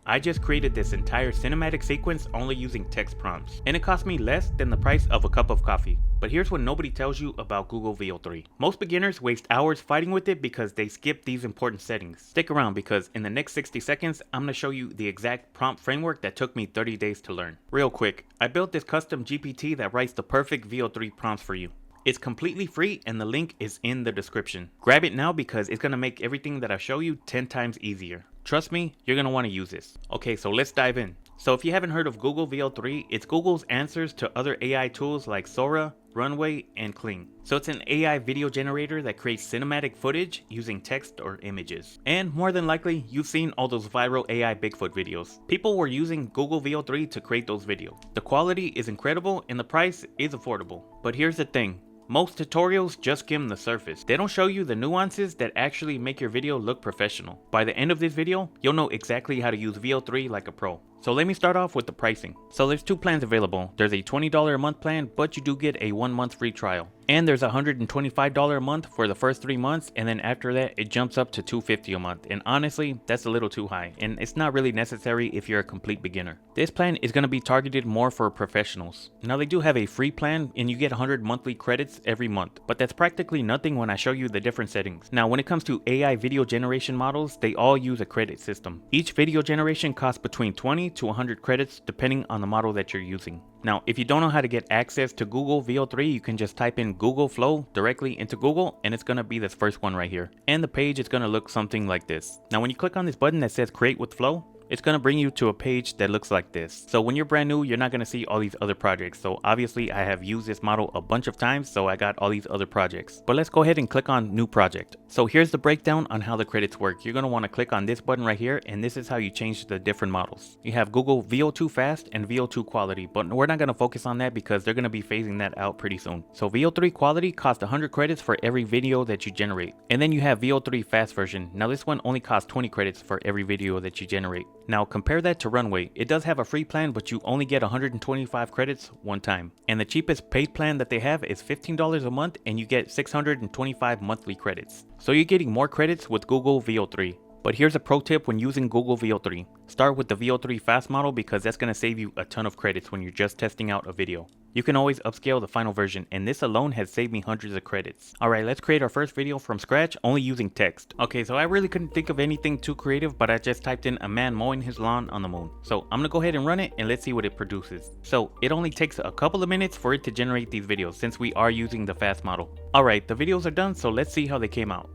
I just created this entire cinematic sequence only using text prompts, and it cost me less than the price of a cup of coffee. But here's what nobody tells you about Google VEO3. Most beginners waste hours fighting with it because they skip these important settings. Stick around because in the next 60 seconds, I'm going to show you the exact prompt framework that took me 30 days to learn. Real quick, I built this custom GPT that writes the perfect VEO3 prompts for you. It's completely free and the link is in the description. Grab it now because it's going to make everything that I show you 10 times easier. Trust me, you're going to want to use this. Okay, so let's dive in. So if you haven't heard of Google VEO3, it's Google's answers to other AI tools like Sora, Runway, and Kling. So it's an AI video generator that creates cinematic footage using text or images. And more than likely, you've seen all those viral AI Bigfoot videos. People were using Google VEO3 to create those videos. The quality is incredible and the price is affordable. But here's the thing. Most tutorials just skim the surface. They don't show you the nuances that actually make your video look professional. By the end of this video, you'll know exactly how to use VEO3 like a pro. So let me start off with the pricing. So there's two plans available. There's a $20 a month plan, but you do get a 1 month free trial. And there's a $125 a month for the first 3 months, and then after that it jumps up to $250 a month. And honestly, that's a little too high, and it's not really necessary if you're a complete beginner. This plan is going to be targeted more for professionals. Now they do have a free plan and you get 100 monthly credits every month, but that's practically nothing when I show you the different settings. Now when it comes to AI video generation models, they all use a credit system. Each video generation costs between 20 to 100 credits depending on the model that you're using. Now, if you don't know how to get access to Google VEO3, you can just type in Google Flow directly into Google and it's going to be this first one right here. And the page is going to look something like this. Now, when you click on this button that says Create with Flow, it's going to bring you to a page that looks like this. So when you're brand new, you're not going to see all these other projects. So obviously I have used this model a bunch of times, so I got all these other projects. But let's go ahead and click on New Project. So here's the breakdown on how the credits work. You're going to want to click on this button right here, and this is how you change the different models. You have Google VEO2 Fast and VEO2 Quality, but we're not going to focus on that because they're going to be phasing that out pretty soon. So VEO3 Quality costs 100 credits for every video that you generate. And then you have VEO3 Fast version. Now this one only costs 20 credits for every video that you generate. Now compare that to Runway. It does have a free plan, but you only get 125 credits one time. And the cheapest paid plan that they have is $15 a month and you get 625 monthly credits. So you're getting more credits with Google VEO3. But here's a pro tip when using Google VEO3. Start with the VEO3 Fast model because that's going to save you a ton of credits when you're just testing out a video. You can always upscale the final version, and this alone has saved me hundreds of credits. Alright, let's create our first video from scratch only using text. Okay, so I really couldn't think of anything too creative, but I just typed in a man mowing his lawn on the moon. So I'm gonna go ahead and run it and let's see what it produces. So it only takes a couple of minutes for it to generate these videos since we are using the fast model. Alright, the videos are done, so let's see how they came out.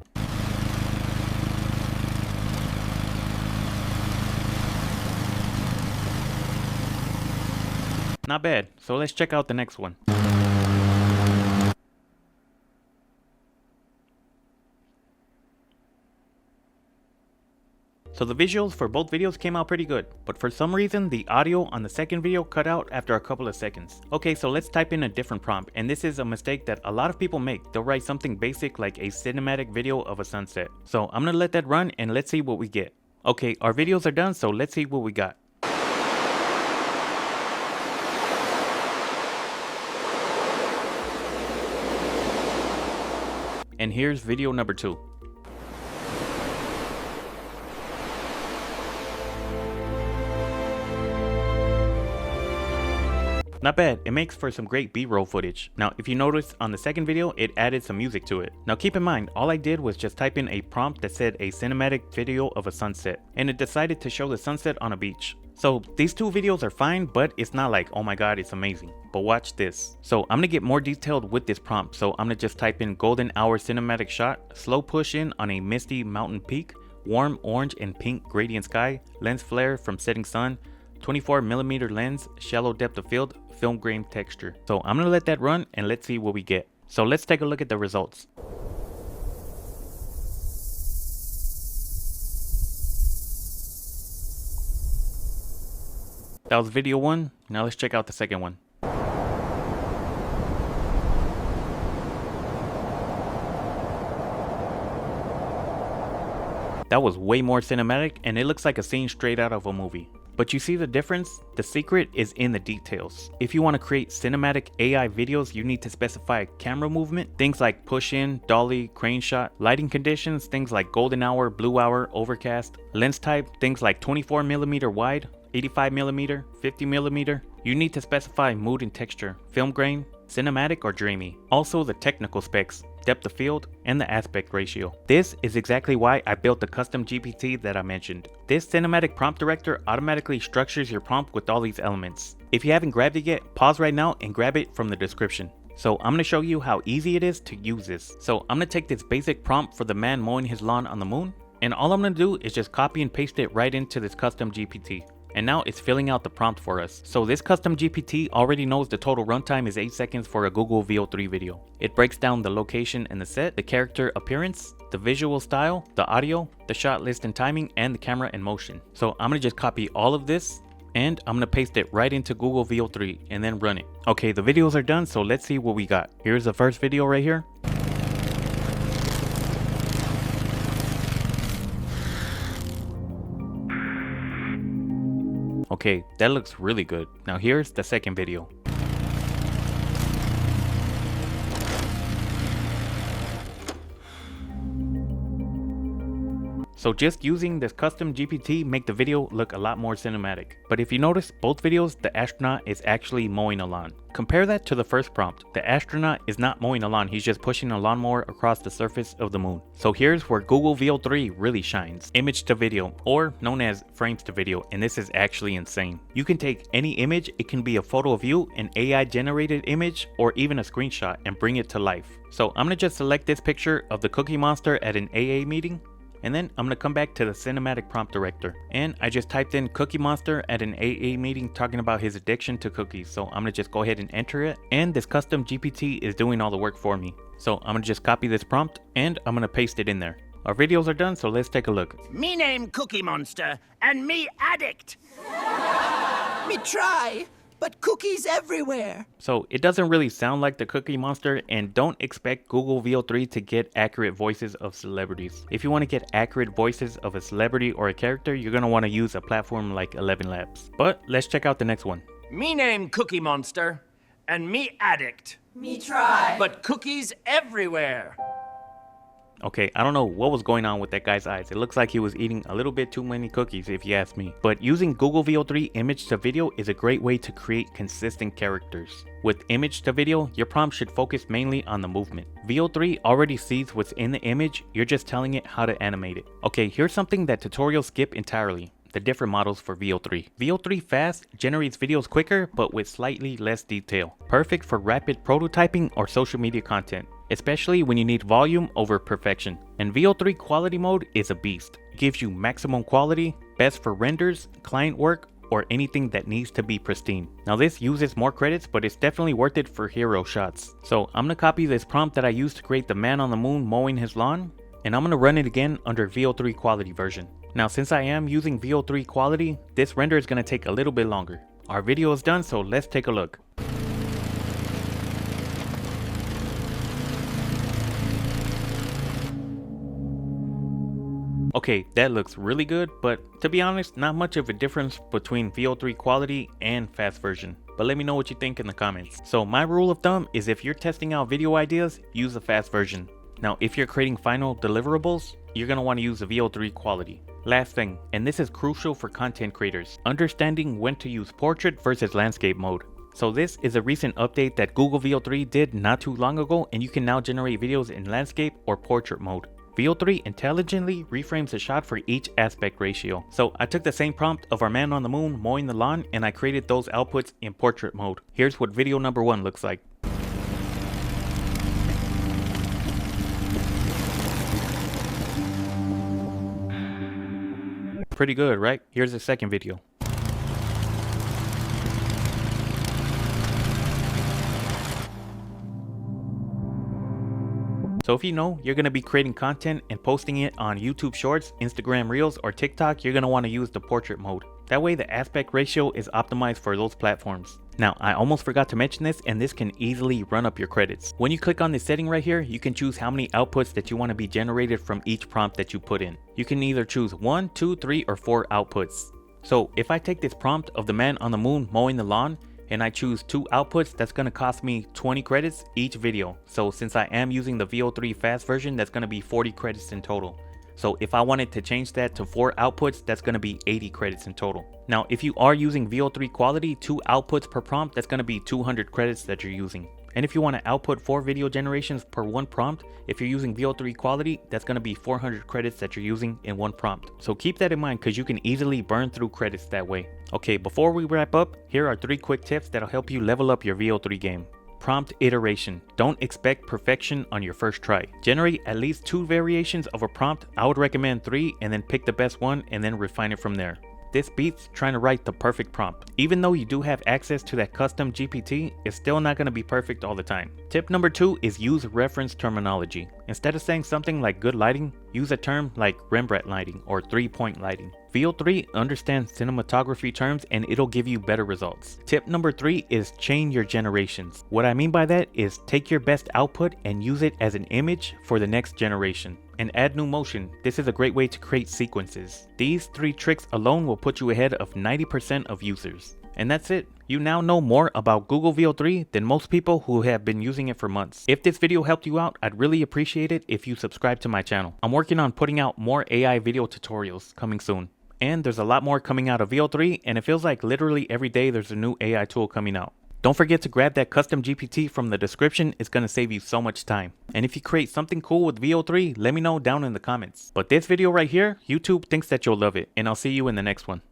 Not bad, so let's check out the next one. So the visuals for both videos came out pretty good, but for some reason the audio on the second video cut out after a couple of seconds. Okay, so let's type in a different prompt, and this is a mistake that a lot of people make. They'll write something basic like a cinematic video of a sunset. So I'm gonna let that run and let's see what we get. Okay, our videos are done, so let's see what we got. And here's video number 2. Not bad, it makes for some great B-roll footage. Now if you notice on the second video, it added some music to it. Now keep in mind, all I did was just type in a prompt that said a cinematic video of a sunset, and it decided to show the sunset on a beach. So these two videos are fine, but it's not like, oh my god, it's amazing. But watch this. So I'm gonna get more detailed with this prompt. So I'm gonna just type in golden hour cinematic shot, slow push in on a misty mountain peak, warm orange and pink gradient sky, lens flare from setting sun, 24mm lens, shallow depth of field, film grain texture. So I'm gonna let that run and let's see what we get. So let's take a look at the results. That was video 1. Now let's check out the second one. That was way more cinematic and it looks like a scene straight out of a movie. But you see the difference? The secret is in the details. If you want to create cinematic AI videos, you need to specify camera movement, things like push in, dolly, crane shot, lighting conditions, things like golden hour, blue hour, overcast, lens type, things like 24mm wide, 85mm, 50mm. You need to specify mood and texture, film grain, cinematic or dreamy. Also the technical specs, depth of field, and the aspect ratio. This is exactly why I built the custom GPT that I mentioned. This cinematic prompt director automatically structures your prompt with all these elements. If you haven't grabbed it yet, pause right now and grab it from the description. So I'm going to show you how easy it is to use this. So I'm going to take this basic prompt for the man mowing his lawn on the moon, and all I'm going to do is just copy and paste it right into this custom GPT. And now it's filling out the prompt for us. So this custom GPT already knows the total runtime is 8 seconds for a Google VEO3 video. It breaks down the location and the set, the character appearance, the visual style, the audio, the shot list and timing, and the camera and motion. So I'm gonna just copy all of this and I'm gonna paste it right into Google VEO3 and then run it. Okay, the videos are done, so let's see what we got. Here's the first video right here. Okay, that looks really good. Now here's the second video. So just using this custom GPT make the video look a lot more cinematic. But if you notice, both videos, the astronaut is actually mowing a lawn. Compare that to the first prompt. The astronaut is not mowing a lawn, he's just pushing a lawnmower across the surface of the moon. So here's where Google VEO3 really shines. Image to video, or known as frames to video, and this is actually insane. You can take any image, it can be a photo of you, an AI generated image, or even a screenshot, and bring it to life. So I'm gonna just select this picture of the Cookie Monster at an AA meeting. And then I'm gonna come back to the cinematic prompt director. And I just typed in Cookie Monster at an AA meeting talking about his addiction to cookies. So I'm gonna just go ahead and enter it. And this custom GPT is doing all the work for me. So I'm gonna just copy this prompt and I'm gonna paste it in there. Our videos are done, so let's take a look. Me name Cookie Monster and me addict. Me try, but cookies everywhere. So it doesn't really sound like the Cookie Monster, and don't expect Google VEO3 to get accurate voices of celebrities. If you want to get accurate voices of a celebrity or a character, you're going to want to use a platform like 11 Labs. But let's check out the next one. Me name Cookie Monster and me addict. Me try, But cookies everywhere. Okay, I don't know what was going on with that guy's eyes. It looks like he was eating a little bit too many cookies if you ask me. But using Google VEO3 image to video is a great way to create consistent characters. With image to video, your prompt should focus mainly on the movement. VEO3 already sees what's in the image, you're just telling it how to animate it. Okay, here's something that tutorials skip entirely. The different models for VEO3. VEO3 Fast generates videos quicker but with slightly less detail. Perfect for rapid prototyping or social media content, especially when you need volume over perfection. And VEO3 Quality Mode is a beast. It gives you maximum quality, best for renders, client work, or anything that needs to be pristine. Now this uses more credits, but it's definitely worth it for hero shots. So I'm gonna copy this prompt that I used to create the man on the moon mowing his lawn, and I'm gonna run it again under VEO3 Quality version. Now since I am using VEO3 Quality, this render is gonna take a little bit longer. Our video is done, so let's take a look. Okay, that looks really good, but to be honest, not much of a difference between VEO3 Quality and Fast version. But let me know what you think in the comments. So my rule of thumb is if you're testing out video ideas, use the Fast version. Now if you're creating final deliverables, you're going to want to use the VEO3 Quality. Last thing, and this is crucial for content creators, understanding when to use portrait versus landscape mode. So this is a recent update that Google VEO3 did not too long ago, and you can now generate videos in landscape or portrait mode. VEO3 intelligently reframes the shot for each aspect ratio. So I took the same prompt of our man on the moon mowing the lawn and I created those outputs in portrait mode. Here's what video number 1 looks like. Pretty good, right? Here's the second video. So if you know you're going to be creating content and posting it on YouTube Shorts, Instagram Reels, or TikTok, you're going to want to use the portrait mode. That way the aspect ratio is optimized for those platforms. Now, I almost forgot to mention this, and this can easily run up your credits. When you click on this setting right here, you can choose how many outputs that you want to be generated from each prompt that you put in. You can either choose 1, 2, 3, or 4 outputs. So if I take this prompt of the man on the moon mowing the lawn and I choose 2 outputs, that's going to cost me 20 credits each video. So since I am using the VEO3 fast version, that's going to be 40 credits in total. So if I wanted to change that to 4 outputs, that's going to be 80 credits in total. Now if you are using VEO3 quality, 2 outputs per prompt, that's going to be 200 credits that you're using. And if you want to output 4 video generations per 1 prompt, if you're using VEO3 quality, that's going to be 400 credits that you're using in 1 prompt. So keep that in mind because you can easily burn through credits that way. Okay, before we wrap up, here are 3 quick tips that'll help you level up your VEO3 game. Prompt iteration. Don't expect perfection on your first try. Generate at least 2 variations of a prompt. I would recommend 3 and then pick the best one and then refine it from there. This beats trying to write the perfect prompt. Even though you do have access to that custom GPT, it's still not going to be perfect all the time. Tip number 2 is use reference terminology. Instead of saying something like good lighting, use a term like Rembrandt lighting or 3-point lighting. VEO3 understands cinematography terms and it'll give you better results. Tip number 3 is chain your generations. What I mean by that is take your best output and use it as an image for the next generation. And add new motion. This is a great way to create sequences. These 3 tricks alone will put you ahead of 90% of users. And that's it. You now know more about Google VEO3 than most people who have been using it for months. If this video helped you out, I'd really appreciate it if you subscribe to my channel. I'm working on putting out more AI video tutorials coming soon. And there's a lot more coming out of VEO3 and it feels like literally every day there's a new AI tool coming out. Don't forget to grab that custom GPT from the description, it's going to save you so much time. And if you create something cool with VEO3, let me know down in the comments. But this video right here, YouTube thinks that you'll love it, and I'll see you in the next one.